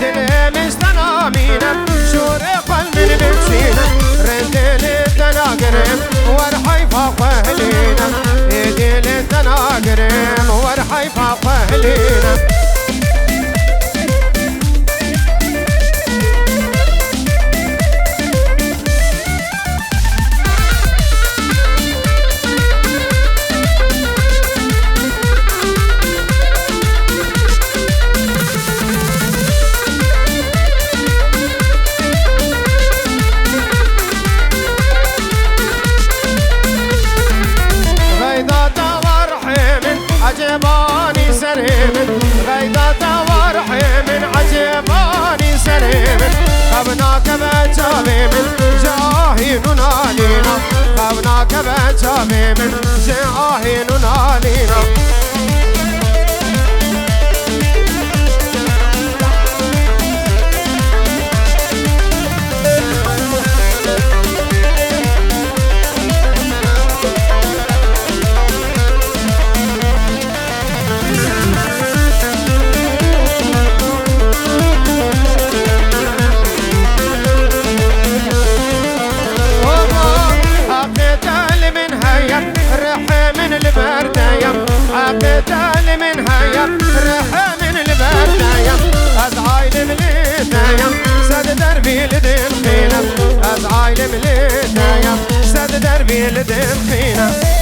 دلي مستنامينا شوري قلب بنسينا ردلي التناقرم ورحي فوق اهلينا دلي التناقرم ورحي فوق اهلينا عجباني سريم غيدة ورحيم عجباني سريم خبناك بجابيم جاهين نالينا خبناك بجابيم جاهين نالينا عقدالي من هيا ريحة من البردايا أزعايل مليتايا سد دربي لدين خينا أزعايل مليتايا سد دربي لدين خينا